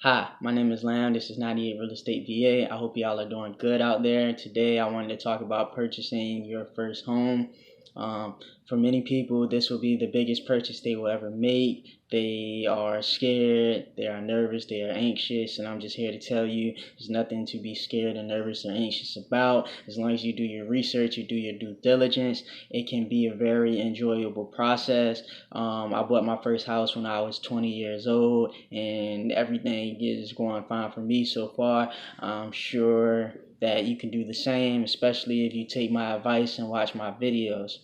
Hi, my name is Lam. This is 98 Real Estate VA. I hope y'all are doing good out there. Today, I wanted to talk about purchasing your first home. For many people, this will be the biggest purchase they will ever make. They are scared, they are nervous, they are anxious, and I'm just here to tell you there's nothing to be scared or nervous or anxious about. As long as you do your research, you do your due diligence, it can be a very enjoyable process. I bought my first house when I was 20 years old, and everything is going fine for me so far. I'm sure that you can do the same, especially if you take my advice and watch my videos.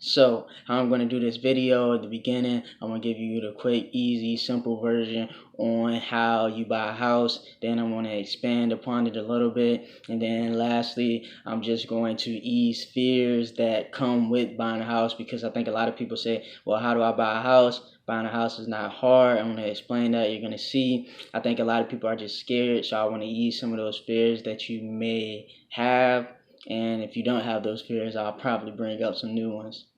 So how I'm going to do this video at the beginning, I'm going to give you the quick, easy, simple version on how you buy a house. Then I'm going to expand upon it a little bit. And then lastly, I'm just going to ease fears that come with buying a house, because I think a lot of people say, well, how do I buy a house? Buying a house is not hard. I'm going to explain that. You're going to see. I think a lot of people are just scared. So I want to ease some of those fears that you may have. And if you don't have those fears, I'll probably bring up some new ones.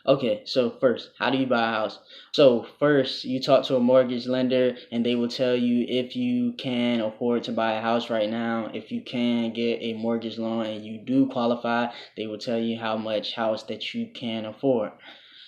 Okay, so first, how do you buy a house? So first, you talk to a mortgage lender, and they will tell you if you can afford to buy a house right now. If you can get a mortgage loan and you do qualify, they will tell you how much house that you can afford.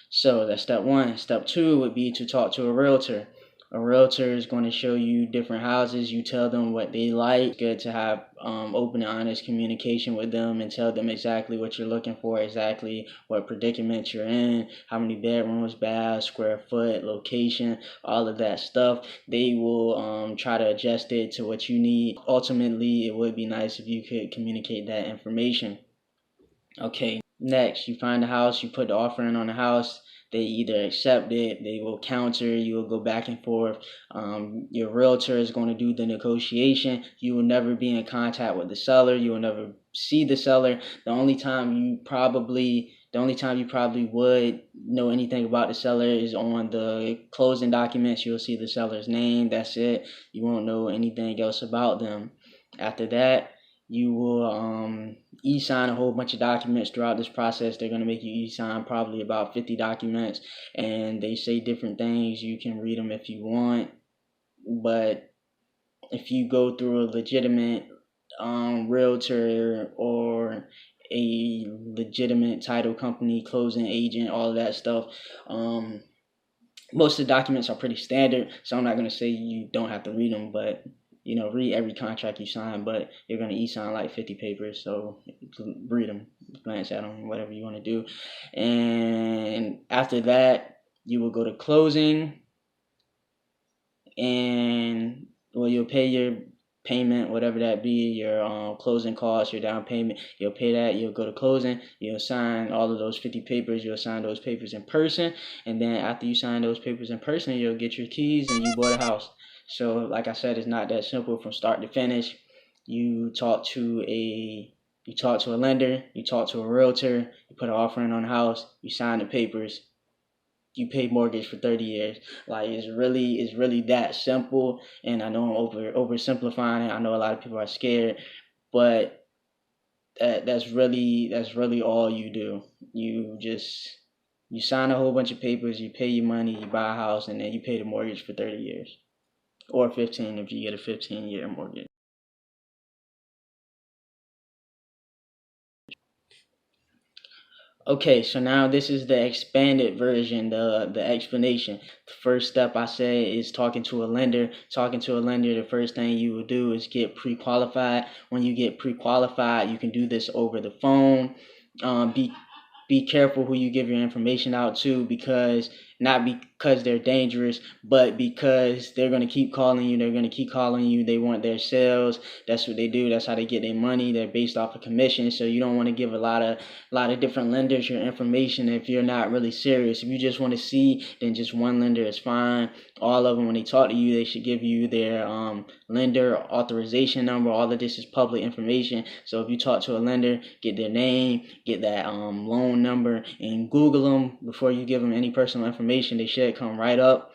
So that's step one. Step two would be to talk to a realtor. A realtor is going to show you different houses. You tell them what they like. It's good to have open and honest communication with them and tell them exactly what you're looking for, exactly what predicament you're in, how many bedrooms, baths, square foot, location, all of that stuff. They will try to adjust it to what you need. Ultimately, it would be nice if you could communicate that information. Okay, next, you find a house, you put the offer in on the house. They either accept it, they will counter, you will go back and forth. Your realtor is going to do the negotiation. You will never be in contact with the seller. You will never see the seller. The only time you probably would know anything about the seller is on the closing documents. You'll see the seller's name. That's it. You won't know anything else about them. After that, you will e-sign a whole bunch of documents throughout this process. They're going to make you e-sign probably about 50 documents, and they say different things. You can read them if you want, but if you go through a legitimate realtor or a legitimate title company, closing agent, all of that stuff, most of the documents are pretty standard, so I'm not going to say you don't have to read them, but read every contract you sign. But you're going to e-sign like 50 papers, so read them, glance at them, whatever you want to do. And after that, you will go to closing, and you'll pay your payment, whatever that be, your closing costs, your down payment. You'll pay that. You'll go to closing. You'll sign all of those 50 papers. You'll sign those papers in person, and then after you sign those papers in person, you'll get your keys and you bought a house. So, like I said, it's not that simple from start to finish. You talk to a lender. You talk to a realtor. You put an offer in on the house. You sign the papers. You pay mortgage for 30 years. Like, it's really that simple. And I know I'm oversimplifying it. I know a lot of people are scared, but that's really all you do. You sign a whole bunch of papers, you pay your money, you buy a house, and then you pay the mortgage for 30 years, or 15 if you get a 15-year mortgage. Okay, so now this is the expanded version, the explanation. The first step I say is talking to a lender. Talking to a lender, the first thing you will do is get pre-qualified. When you get pre-qualified, you can do this over the phone. Be careful who you give your information out to, because not because they're dangerous, but because they're going to keep calling you. They're going to keep calling you. They want their sales. That's what they do. That's how they get their money. They're based off of commission. So you don't want to give a lot of different lenders your information if you're not really serious. If you just want to see, then just one lender is fine. All of them, when they talk to you, they should give you their lender authorization number. All of this is public information. So if you talk to a lender, get their name, get that loan number, and Google them before you give them any personal information. They should come right up.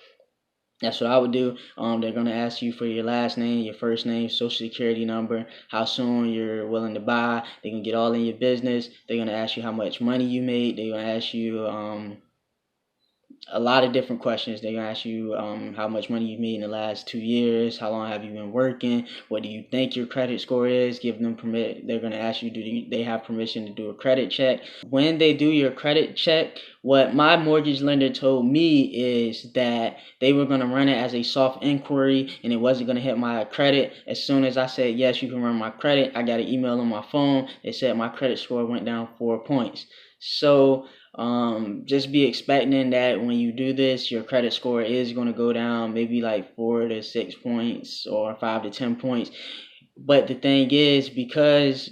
That's what I would do. They're going to ask you for your last name, your first name, social security number, how soon you're willing to buy. They're going to get all in your business. They're going to ask you how much money you made. They're going to ask you a lot of different questions. They're gonna ask you how much money you've made in the last 2 years, how long have you been working, what do you think your credit score is. Give them permit. They're gonna ask you, they have permission to do a credit check. When they do your credit check, what my mortgage lender told me is that they were gonna run it as a soft inquiry, and it wasn't gonna hit my credit. As soon as I said yes, you can run my credit, I got an email on my phone. It said my credit score went down 4 points. So just be expecting that when you do this, your credit score is going to go down maybe like 4 to 6 points or 5 to 10 points. But the thing is, because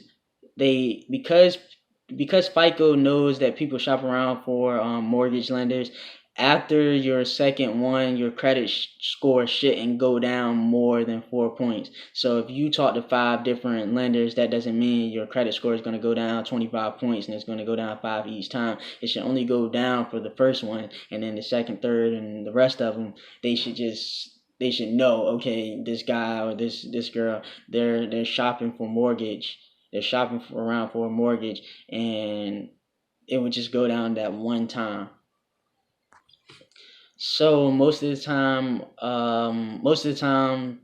FICO knows that people shop around for mortgage lenders, after your second one, your credit score shouldn't go down more than 4 points. So if you talk to 5 different lenders, that doesn't mean your credit score is going to go down 25 points and it's going to go down 5 each time. It should only go down for the first one, and then the second, third, and the rest of them, they should know, okay, this guy or this girl, they're shopping for mortgage. They're shopping around for a mortgage, and it would just go down that one time. So most of the time,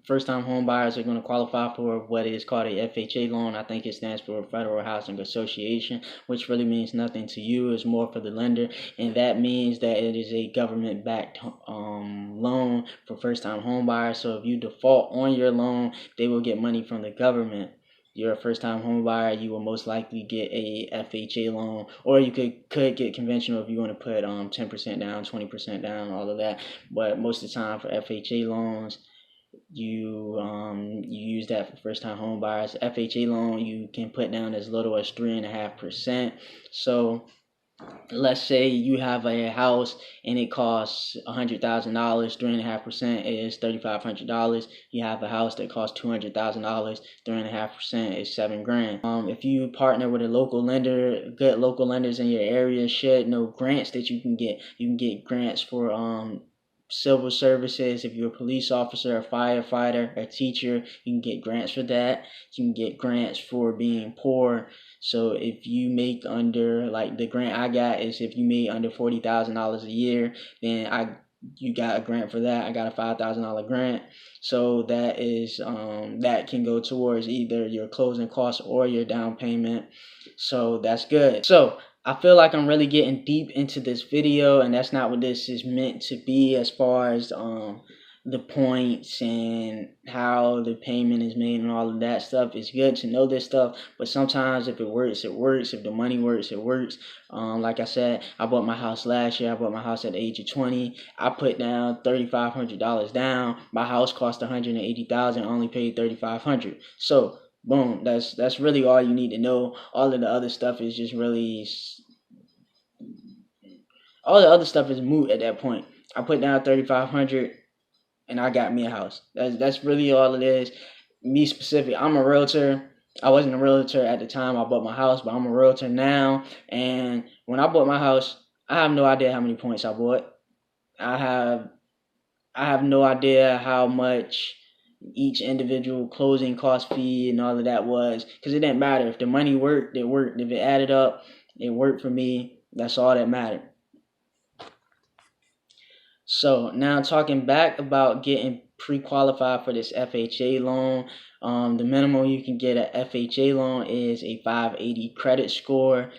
first-time home buyers are going to qualify for what is called a FHA loan. I think it stands for Federal Housing Association, which really means nothing to you. It's more for the lender, and that means that it is a government-backed loan for first-time home buyers. So if you default on your loan, they will get money from the government. You're a first-time home buyer, you will most likely get a FHA loan, or you could get conventional if you want to put 10% down, 20% down, all of that. But most of the time for FHA loans, you use that for first-time home buyers. FHA loan, you can put down as little as 3.5%. So let's say you have a house and it costs $100,000. 3.5% is $3,500. You have a house that costs $200,000. 3.5% is $7,000. If you partner with a local lender, good local lenders in your area should know grants that you can get. You can get grants for civil services. If you're a police officer, a firefighter, a teacher, you can get grants for that. You can get grants for being poor. So if you make under, like the grant I got is if you made under $40,000 a year, then you got a grant for that. I got a $5,000 grant. So that is that can go towards either your closing costs or your down payment. So that's good. So I feel like I'm really getting deep into this video, and that's not what this is meant to be, as far as the points and how the payment is made and all of that stuff. It's good to know this stuff, but sometimes if it works, it works. If the money works, it works. Like I said, I bought my house last year. I bought my house at the age of 20. I put down $3,500 down. My house cost $180,000. I only paid $3,500. So boom, that's really all you need to know. All of the other stuff is just really, all the other stuff is moot at that point. I put down $3,500 and I got me a house. That's really all it is. Me specific, I'm a realtor. I wasn't a realtor at the time I bought my house, but I'm a realtor now. And when I bought my house, I have no idea how many points I bought. I have no idea how much each individual closing cost fee and all of that was, because it didn't matter. If the money worked, it worked. If it added up, it worked for me. That's all that mattered. So now talking back about getting pre-qualified for this FHA loan, the minimum you can get an FHA loan is a 580 credit score.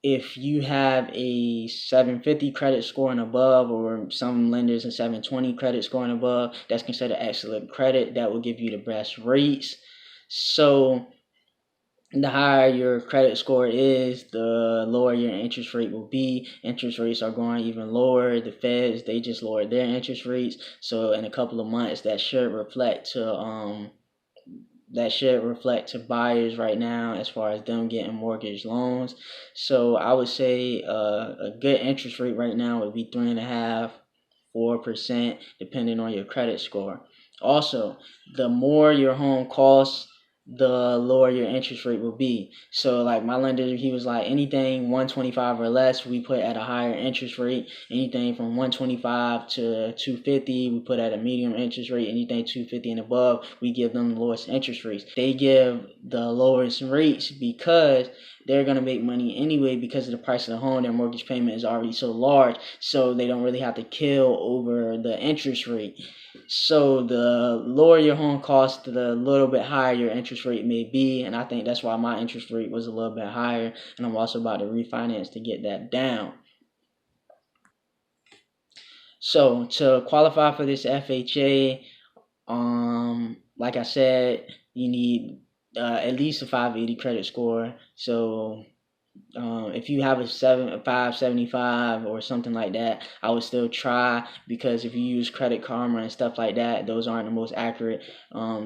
If you have a 750 credit score and above, or some lenders a 720 credit score and above, that's considered excellent credit. That will give you the best rates. So the higher your credit score is, the lower your interest rate will be. Interest rates are going even lower. The Feds, they just lowered their interest rates. So in a couple of months, that should reflect to buyers right now, as far as them getting mortgage loans. So I would say a good interest rate right now would be 3.5%, 4%, depending on your credit score. Also, the more your home costs, the lower your interest rate will be. So like my lender, he was like, anything 125 or less, we put at a higher interest rate. Anything from 125 to 250, we put at a medium interest rate. Anything 250 and above, we give them the lowest interest rates. They give the lowest rates because they're going to make money anyway because of the price of the home. Their mortgage payment is already so large, so they don't really have to kill over the interest rate. So the lower your home cost, the little bit higher your interest rate may be, and I think that's why my interest rate was a little bit higher, and I'm also about to refinance to get that down. So to qualify for this FHA, like I said, you need at least a 580 credit score. So if you have a 575 or something like that, I would still try, because if you use Credit Karma and stuff like that, those aren't the most accurate.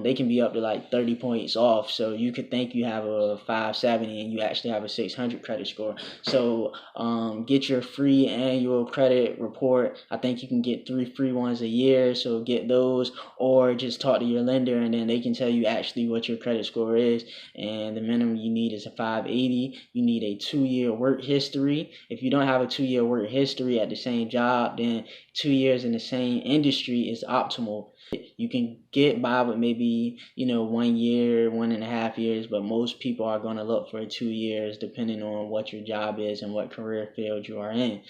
They can be up to like 30 points off. So you could think you have a 570 and you actually have a 600 credit score. So get your free annual credit report. I think you can get 3 free ones a year. So get those, or just talk to your lender and then they can tell you actually what your credit score is. And the minimum you need is a 580. You need a 2-year work history. If you don't have a 2-year work history at the same job, then 2 years in the same industry is optimal. You can get by with maybe 1 year, 1.5 years, but most people are going to look for 2 years depending on what your job is and what career field you are in.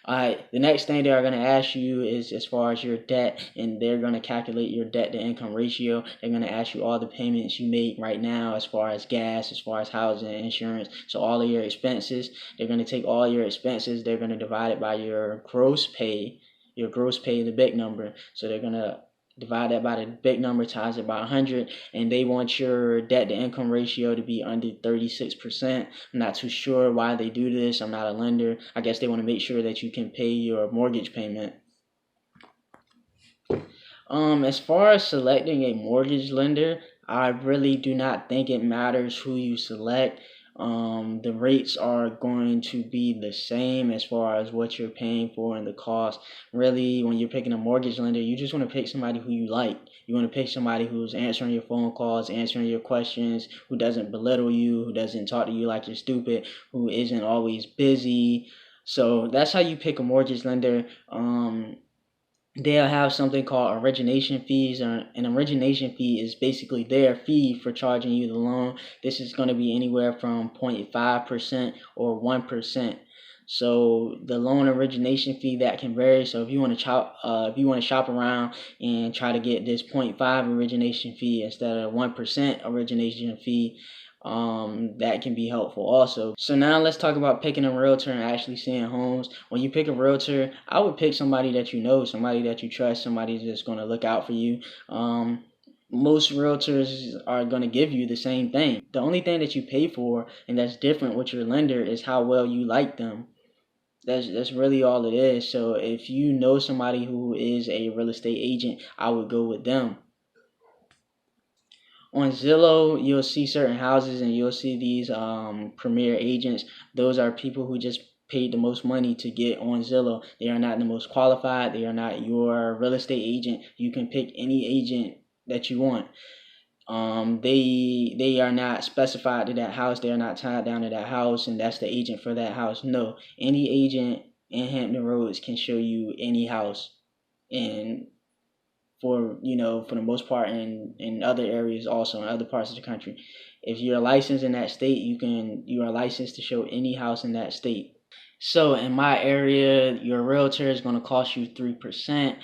All right, the next thing they are going to ask you is as far as your debt, and they're going to calculate your debt to income ratio. They're going to ask you all the payments you make right now as far as gas, as far as housing, insurance, so all of your expenses. They're going to take all your expenses, they're going to divide it by your gross pay, the big number. So they're going to divide that by the big number, times it by 100, and they want your debt to income ratio to be under 36%. I'm not too sure why they do this. I'm not a lender. I guess they want to make sure that you can pay your mortgage payment. As far as selecting a mortgage lender, I really do not think it matters who you select. The rates are going to be the same as far as what you're paying for and the cost. Really, when you're picking a mortgage lender, you just want to pick somebody who you like. You want to pick somebody who's answering your phone calls, answering your questions, who doesn't belittle you, who doesn't talk to you like you're stupid, who isn't always busy. So that's how you pick a mortgage lender. They'll have something called origination fees. An origination fee is basically their fee for charging you the loan. This is going to be anywhere from 0.5% or 1%. So the loan origination fee, that can vary. So if you want to shop around and try to get this 0.5 origination fee instead of 1% origination fee, that can be helpful also. So now let's talk about picking a realtor and actually seeing homes. When you pick a realtor, I would pick somebody that you know, somebody that you trust, somebody that's going to look out for you. Most realtors are going to give you the same thing. The only thing that you pay for and that's different with your lender is how well you like them. That's really all it is. So if you know somebody who is a real estate agent, I would go with them. On Zillow, you'll see certain houses and you'll see these premier agents. Those are people who just paid the most money to get on Zillow. They are not the most qualified. They are not your real estate agent. You can pick any agent that you want. They are not specified to that house. They are not tied down to that house, and that's the agent for that house. No, any agent in Hampton Roads can show you any house, and for the most part in other areas, also in other parts of the country. If you're licensed in that state, you are licensed to show any house in that state. So in my area, your realtor is going to cost you 3%.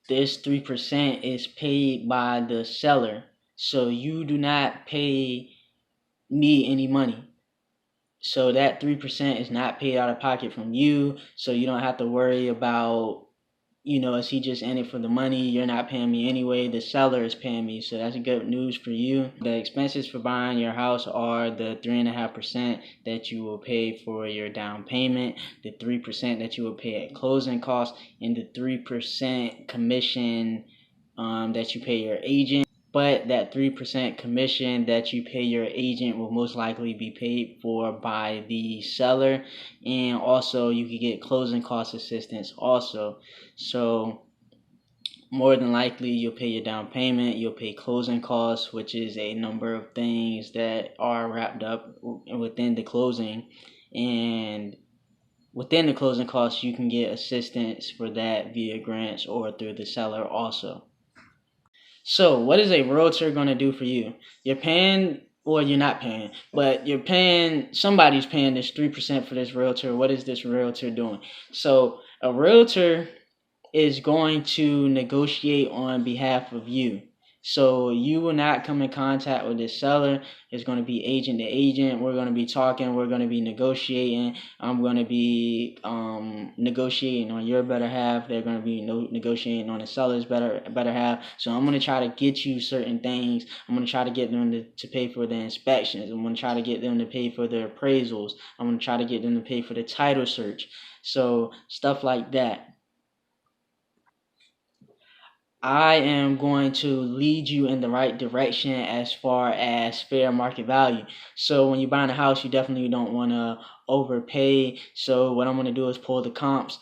This 3% is paid by the seller, so you do not pay me any money. So that 3% is not paid out of pocket from you, so you don't have to worry about, is he just in it for the money? You're not paying me anyway. The seller is paying me. So that's good news for you. The expenses for buying your house are the 3.5% that you will pay for your down payment, the 3% that you will pay at closing costs, and the 3% commission that you pay your agent. But that 3% commission that you pay your agent will most likely be paid for by the seller. And also you can get closing cost assistance also. So more than likely you'll pay your down payment, you'll pay closing costs, which is a number of things that are wrapped up within the closing. And within the closing costs, you can get assistance for that via grants or through the seller also. So what is a realtor going to do for you? You're paying or you're not paying, but you're paying, somebody's paying this 3% for this realtor. What is this realtor doing? So a realtor is going to negotiate on behalf of you. So you will not come in contact with the seller. It's going to be agent to agent. We're going to be talking. We're going to be negotiating. I'm going to be negotiating on your better half. They're going to be negotiating on the seller's better half. So I'm going to try to get you certain things. I'm going to try to get them to pay for the inspections. I'm going to try to get them to pay for their appraisals. I'm going to try to get them to pay for the title search. So stuff like that. I am going to lead you in the right direction as far as fair market value. So when you're buying a house, you definitely don't want to overpay. So what I'm going to do is pull the comps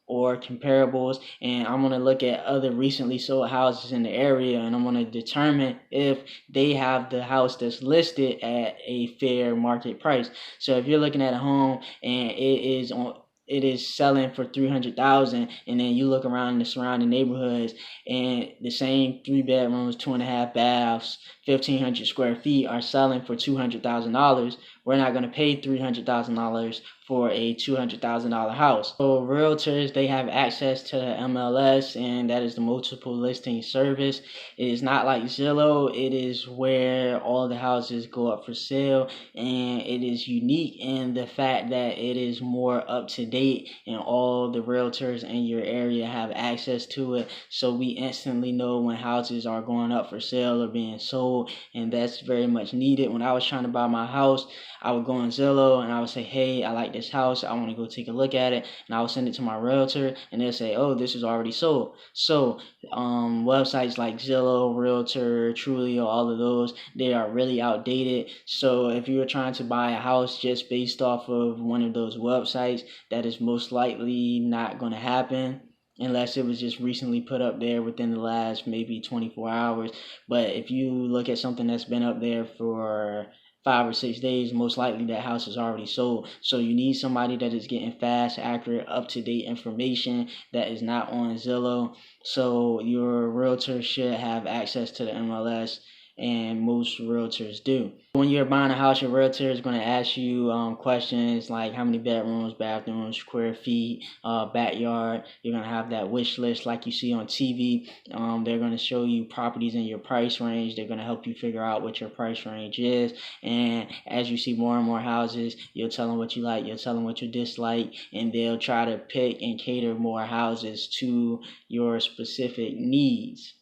or comparables, and I'm going to look at other recently sold houses in the area, and I'm going to determine if they have the house that's listed at a fair market price. So if you're looking at a home and it is selling for 300,000, and then you look around in the surrounding neighborhoods and the same 3 bedrooms, 2.5 baths, 1,500 square feet are selling for $200,000. We're not going to pay $300,000 for a $200,000 house. So realtors, they have access to the MLS, and that is the multiple listing service. It is not like Zillow. It is where all the houses go up for sale, and it is unique in the fact that it is more up to date, and all the realtors in your area have access to it. So we instantly know when houses are going up for sale or being sold, and that's very much needed. When I was trying to buy my house, I would go on Zillow and I would say, hey, I like this house, I want to go take a look at it, and I would send it to my realtor, and they'll say, oh, this is already sold. So websites like Zillow, Realtor, Trulia, all of those, they are really outdated. So if you're trying to buy a house just based off of one of those websites, that is most likely not going to happen unless it was just recently put up there within the last maybe 24 hours. But if you look at something that's been up there for 5 or 6 days, most likely that house is already sold. So you need somebody that is getting fast, accurate, up-to-date information that is not on Zillow. So your realtor should have access to the MLS, and most realtors do. When you're buying a house, your realtor is going to ask you questions like how many bedrooms, bathrooms, square feet, backyard. You're going to have that wish list like you see on TV. They're going to show you properties in your price range. They're going to help you figure out what your price range is. And as you see more and more houses, you'll tell them what you like, you'll tell them what you dislike, and they'll try to pick and cater more houses to your specific needs.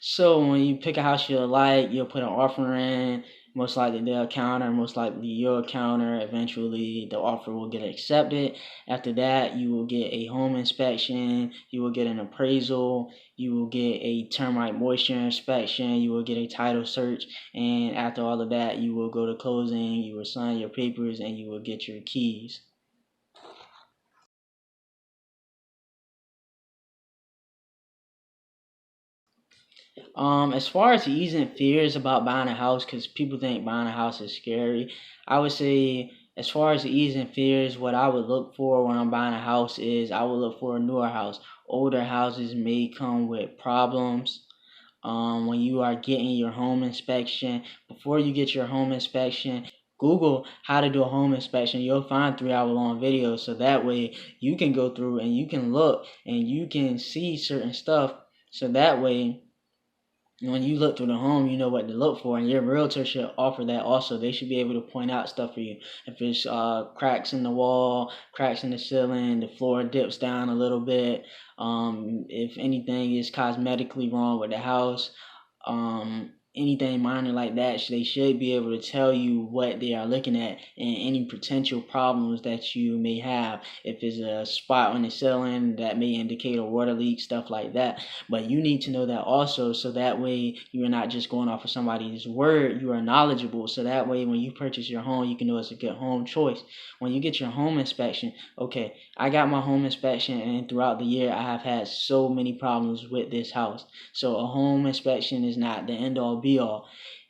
So when you pick a house you like, you'll put an offer in. Most likely they'll counter, most likely you'll counter. Eventually the offer will get accepted. After that, you will get a home inspection, you will get an appraisal, you will get a termite moisture inspection, you will get a title search, and after all of that, you will go to closing, you will sign your papers, and you will get your keys. As far as easing fears about buying a house, because people think buying a house is scary, I would say as far as easing fears, what I would look for when I'm buying a house is I would look for a newer house. Older houses may come with problems. When you are getting your home inspection, before you get your home inspection, Google how to do a home inspection. You'll find 3 hour long videos, so that way you can go through and you can look and you can see certain stuff. So that way when you look through the home, you know what to look for, and your realtor should offer that also. They should be able to point out stuff for you. If it's cracks in the wall, cracks in the ceiling, the floor dips down a little bit, if anything is cosmetically wrong with the house, anything minor like that, they should be able to tell you what they are looking at and any potential problems that you may have. If it's a spot on the ceiling, that may indicate a water leak, stuff like that. But you need to know that also, so that way you are not just going off of somebody's word. You are knowledgeable, so that way when you purchase your home, you can know it's a good home choice. When you get your home inspection, okay, I got my home inspection, and throughout the year I have had so many problems with this house. So a home inspection is not the end all be all.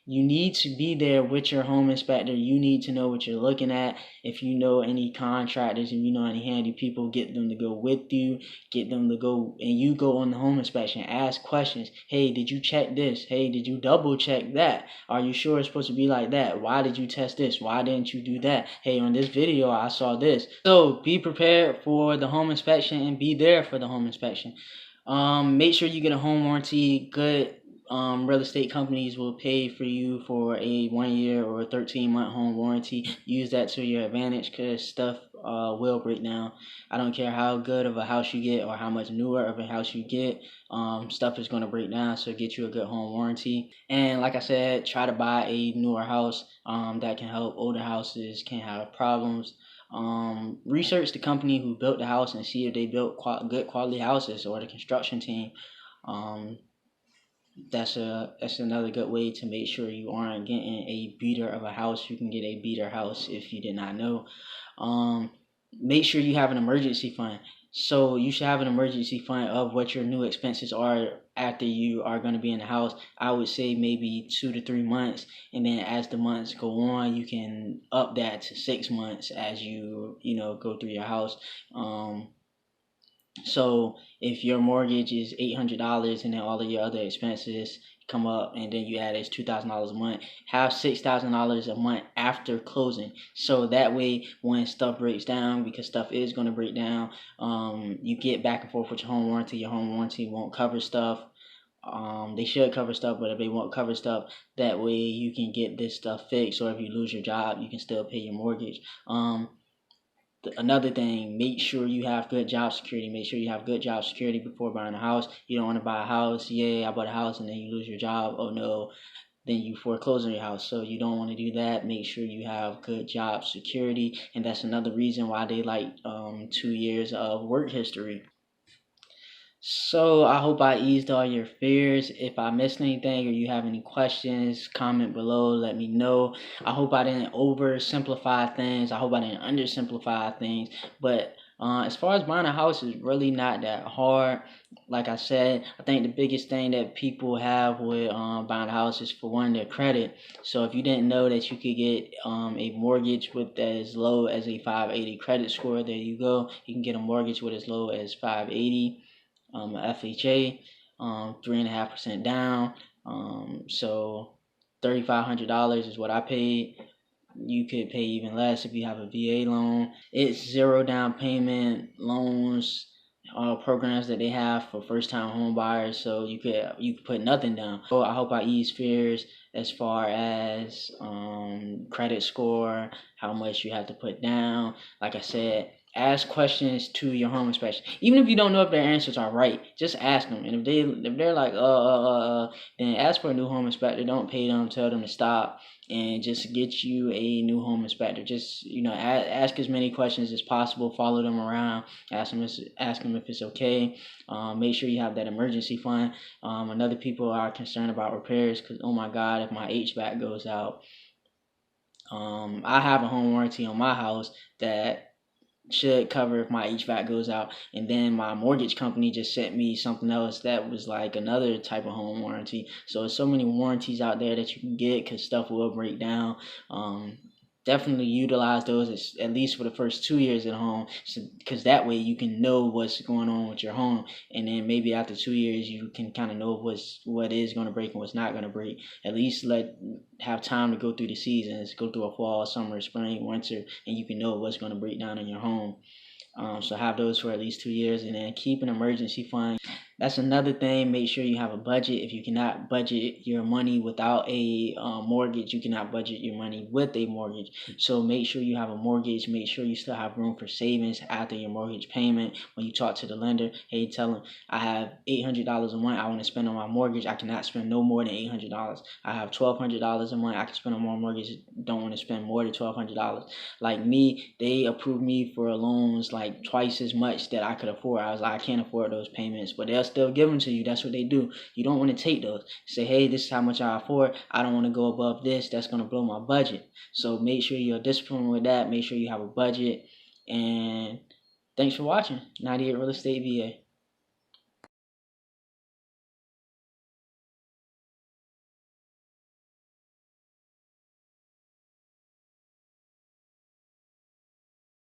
You need to be there with your home inspector. You need to know what you're looking at. If you know any contractors, if you know any handy people, get them to go with you. Get them to go, and you go on the home inspection. Ask questions. Hey, did you check this? Hey, did you double check that? Are you sure it's supposed to be like that? Why did you test this? Why didn't you do that? Hey, on this video, I saw this. So be prepared for the home inspection and be there for the home inspection. Make sure you get a home warranty. Good real estate companies will pay for you for a 1 year or a 13-month home warranty. Use that to your advantage, because stuff will break down. I don't care how good of a house you get or how much newer of a house you get, stuff is going to break down. So get you a good home warranty. And like I said, try to buy a newer house. That can help. Older houses can have problems. Research the company who built the house and see if they built good quality houses, or the construction team. That's another good way to make sure you aren't getting a beater of a house. You can get a beater house if you did not know. Make sure you have an emergency fund. So you should have an emergency fund of what your new expenses are after you are going to be in the house. I would say maybe 2 to 3 months, and then as the months go on, you can up that to 6 months as you go through your house. So if your mortgage is $800 and then all of your other expenses come up, and then you add it's $2,000 a month, have $6,000 a month after closing. So that way, when stuff breaks down, because stuff is going to break down, you get back and forth with your home warranty. Your home warranty won't cover stuff. They should cover stuff, but if they won't cover stuff, that way you can get this stuff fixed. Or if you lose your job, you can still pay your mortgage. Another thing, make sure you have good job security. Make sure you have good job security before buying a house. You don't want to buy a house, I bought a house, and then you lose your job. Oh no, then you foreclose on your house. So you don't want to do that. Make sure you have good job security, and that's another reason why they like 2 years of work history. So I hope I eased all your fears. If I missed anything or you have any questions, comment below, let me know. I hope I didn't oversimplify things. I hope I didn't undersimplify things. But as far as buying a house, is really not that hard. Like I said, I think the biggest thing that people have with buying a house is, for one, their credit. So if you didn't know that you could get a mortgage with as low as a 580 credit score, there you go. You can get a mortgage with as low as 580. FHA, 3.5% down. So $3,500 is what I paid. You could pay even less if you have a VA loan. It's 0 down payment loans, programs that they have for first-time home buyers. So you could put nothing down. So I hope I ease fears as far as credit score, how much you have to put down. Like I said, ask questions to your home inspection. Even if you don't know if their answers are right, just ask them. And if they're like then ask for a new home inspector. Don't pay them. Tell them to stop, and just get you a new home inspector. Just ask as many questions as possible. Follow them around. Ask them if it's okay. Make sure you have that emergency fund. Another people are concerned about repairs, because oh my God, if my HVAC goes out. I have a home warranty on my house that should cover if my HVAC goes out, and then my mortgage company just sent me something else that was like another type of home warranty. So there's so many warranties out there that you can get, because stuff will break down. Definitely utilize those at least for the first 2 years at home, because that way you can know what's going on with your home, and then maybe after 2 years you can kind of know what is going to break and what's not going to break. At least have time to go through the seasons, go through a fall, summer, spring, winter, and you can know what's going to break down in your home. So have those for at least 2 years, and then keep an emergency fund. That's another thing. Make sure you have a budget. If you cannot budget your money without a mortgage, you cannot budget your money with a mortgage. So make sure you have a mortgage. Make sure you still have room for savings after your mortgage payment. When you talk to the lender, hey, tell them I have $800 a month I want to spend on my mortgage. I cannot spend no more than $800. I have $1,200 a month I can spend on my mortgage. Don't want to spend more than $1,200. Like me, they approved me for loans like twice as much that I could afford. I was like, I can't afford those payments, but they'll still give them to you. That's what they do. You don't want to take those. Say, hey, this is how much I afford. I don't want to go above this. That's going to blow my budget. So make sure you're disciplined with that. Make sure you have a budget. And thanks for watching 98 Real Estate VA.